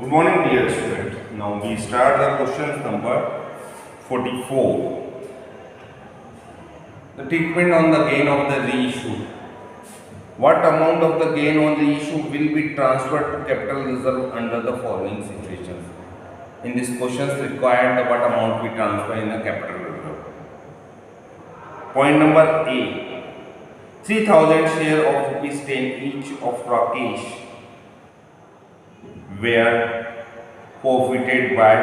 Good morning, dear student. Now we start the question number 44. The treatment on the gain of the reissue. What amount of the gain on the issue will be transferred to capital reserve under the following situations? In this question required the what amount we transfer in the capital reserve. Point number A. 3000 share of rupees 10 each of Rakesh were forfeited by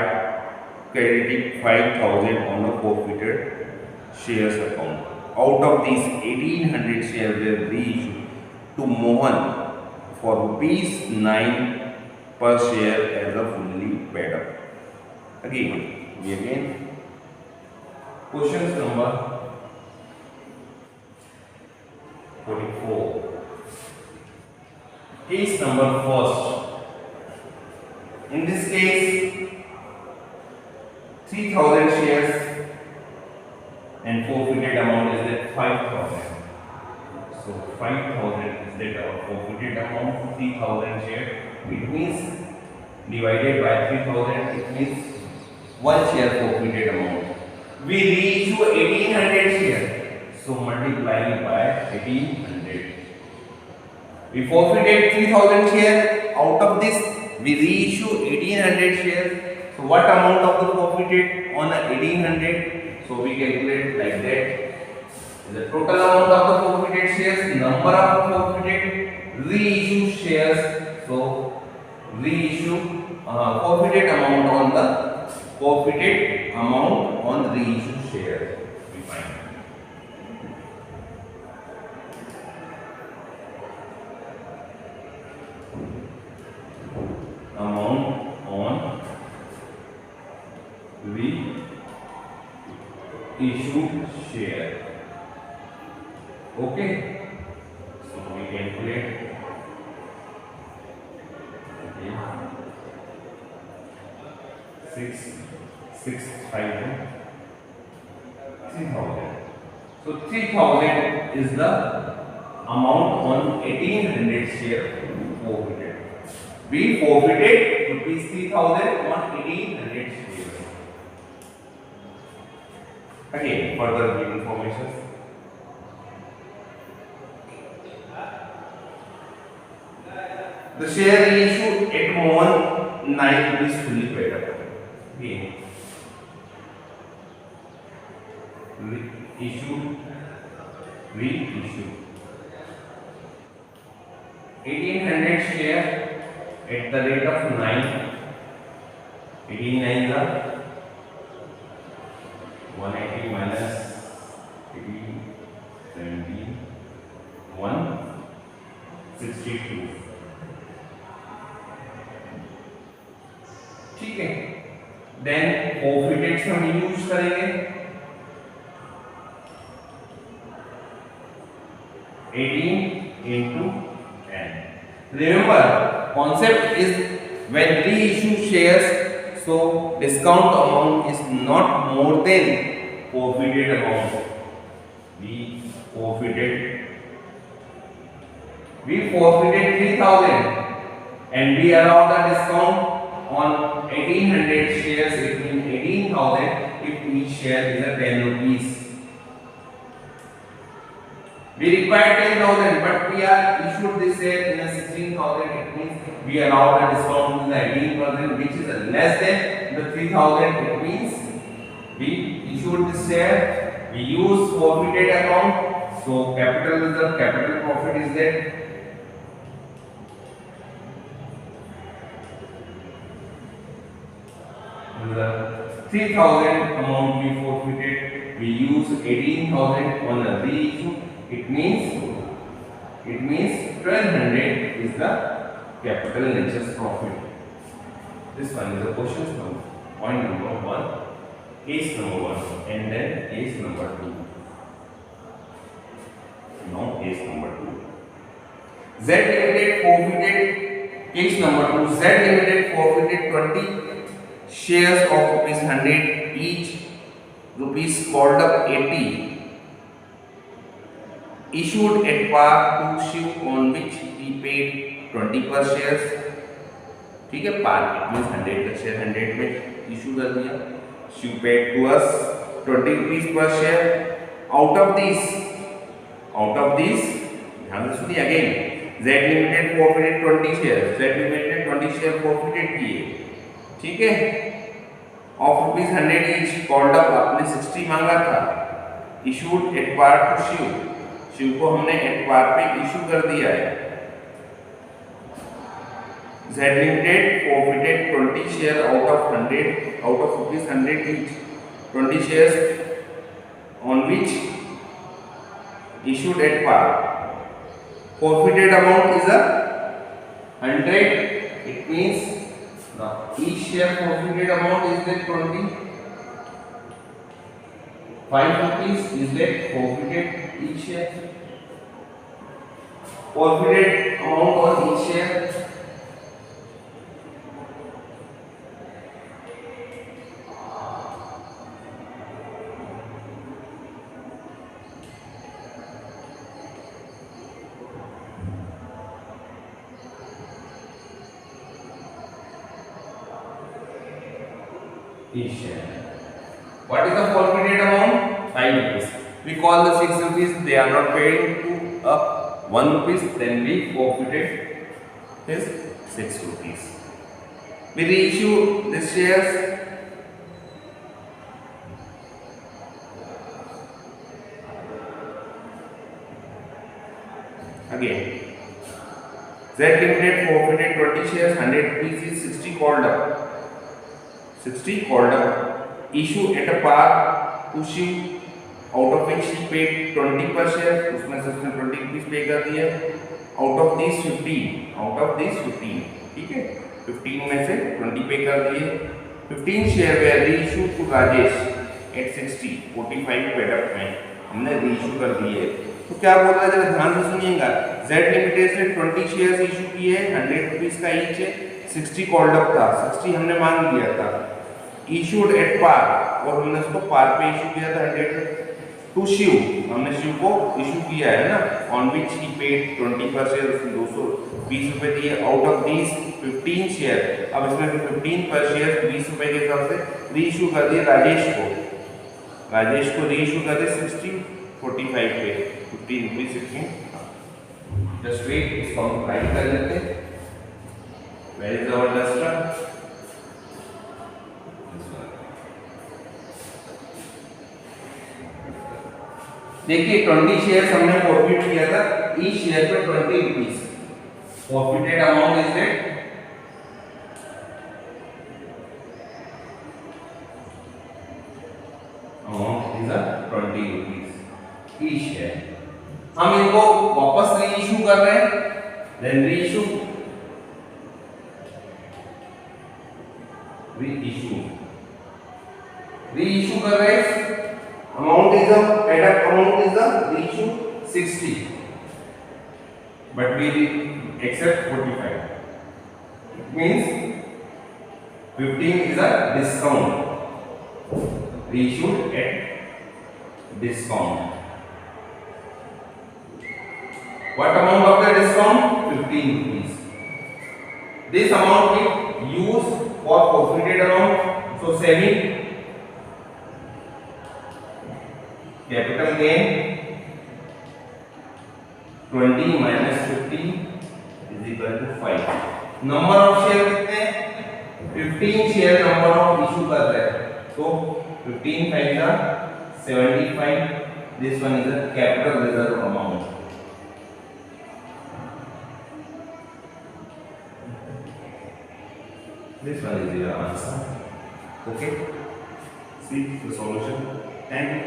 crediting 5000 on a forfeited shares account. Out of these, 1800 shares were reissued to Mohan for rupees 9 per share as a fully paid up. Again, questions number 44. Case number first. In this case, 3000 shares and forfeited amount is that 5000. So 5000 is that our forfeited amount, 3000 share. It means divided by 3000, it means 1 share forfeited amount. We reissue 1800 shares. So multiplying by 1800. We forfeited 3000 shares. Out of this, we reissue 1800 shares. So what amount of the forfeited on the 1800? So we calculate like that. The total amount of the forfeited shares, number of forfeited reissue shares. So reissue forfeited amount on the forfeited amount on reissue shares. We find. Amount on reissue share. Okay, so we calculate. Okay. 3000. So 3000 is the amount on 1800 share forfeited. We forfeited rupees 3000 on 1800 shares. Again, further information. The share reissued at Mohan 9 rupees fully paid up. Again, reissued 1800 share at the rate of 9. 18 9 are 180 minus 80, 17, 162. ठीक है, then forfeited से हम use करेंगे 18 into 10. Remember, concept is when reissue shares, so discount amount is not more than forfeited amount. We forfeited 3000 and we allow the discount on 1800 shares. It means 18,000 if each share is a 10 rupees. We require 10,000, but we are issued this share in a 16,000. It means we allow the discount in the 18%, which is less than the 3,000. It means we issued this share. We use forfeited account. So capital reserve, capital profit is there. The 3,000 amount we forfeited. We use 18,000 on the reissue. It means 1200 is the capital interest profit. This one is the question number. Point number 1, case number 1, and then case number 2. Now case number 2. Z Limited forfeited, case number 2. Z Limited forfeited 20 shares of rupees 100 each, rupees called up 80. Issued at par to Shiv, on which he paid 20 per shares. ठीक है, पार it means 100 का share 100 में issue कर दिया। Issue paid to us 20 rupees पर share. Out of this ध्यान से सुनिए again, Z limited forfeited 20 share, Z limited 20 share forfeited किए, ठीक है, of rupees 100 each called up, आपने 60 मांगा था, issued at par to Shiv को हमने एट पार पे इशू कर दिया है। Z Limited forfeited 20 share out of rupees 100 each, 20 shares on which issued at par. Forfeited amount is a 100. It means now each share forfeited amount is that 25 rupees is that forfeited each share. Forfeited amount on each share each share. What is the forfeited amount? 5 rupees. We call the 6 rupees. They are not paying to 1 rupees. Then we forfeited is 6 rupees. We reissue these shares. Again, Z Limited forfeited 20 shares. 100 rupees is 60 called up. 60 called up, issue at a par to Shiv, out of which he paid 20 per share, उसमें से उसने 20 rupees पे कर दिया, out of these 15, ठीक है, 15 में से 20 पे कर दिए, 15 share were reissued to Rajesh at 60, 45 paid up में हमने रीइशू कर दिए। तो क्या बोल रहा है, जरा ध्यान से सुनिएगा, Z लिमिटेड से 20 शेयर्स इशू किए, 100 रुपीस का ईच है, 60 कॉल्ड अप था, 60 हमने मांग लिया था, इशूड एट पार, और हमने उसको पार पे इशू किया था 100 टू शिव, हमने शिव को इशू किया है ना, ऑन विच ही पेड 20 पर शेयर, उसने 220 रुपए दिए, आउट ऑफ दीज 15 शेयर, अब इसमें से 15 पर शेयर 20 रुपए के हिसाब से रीइशू कर दिए राजेश को रीइशू कर दिए 60 45 पे 15 रुपीस 16। जस्ट वेट, इसको हम राइट कर लेते हैं। Where is our duster? देखिए 20 शेयर्स हमने फॉरफिट किया था, ईच शेयर पे 20 rupees, forfeited amount is that amount is 20 rupees each share. हम इनको वापस रीइशू कर रहे हैं, देन रीइशू कर रहे हैं, amount is the paid up amount is the reissue 60, but we accept 45. It means 15 is a discount, reissued at discount. What amount of the discount? 15 rupees. This amount we use for forfeited amount. So saving capital gain 20 minus 15 is equal to 5. Number of share कितने? 15 share number of issue कर रहे हैं, तो 15 5 are 75. This one is a capital reserve amount. This one is your answer. Okay, see the solution. Thank you.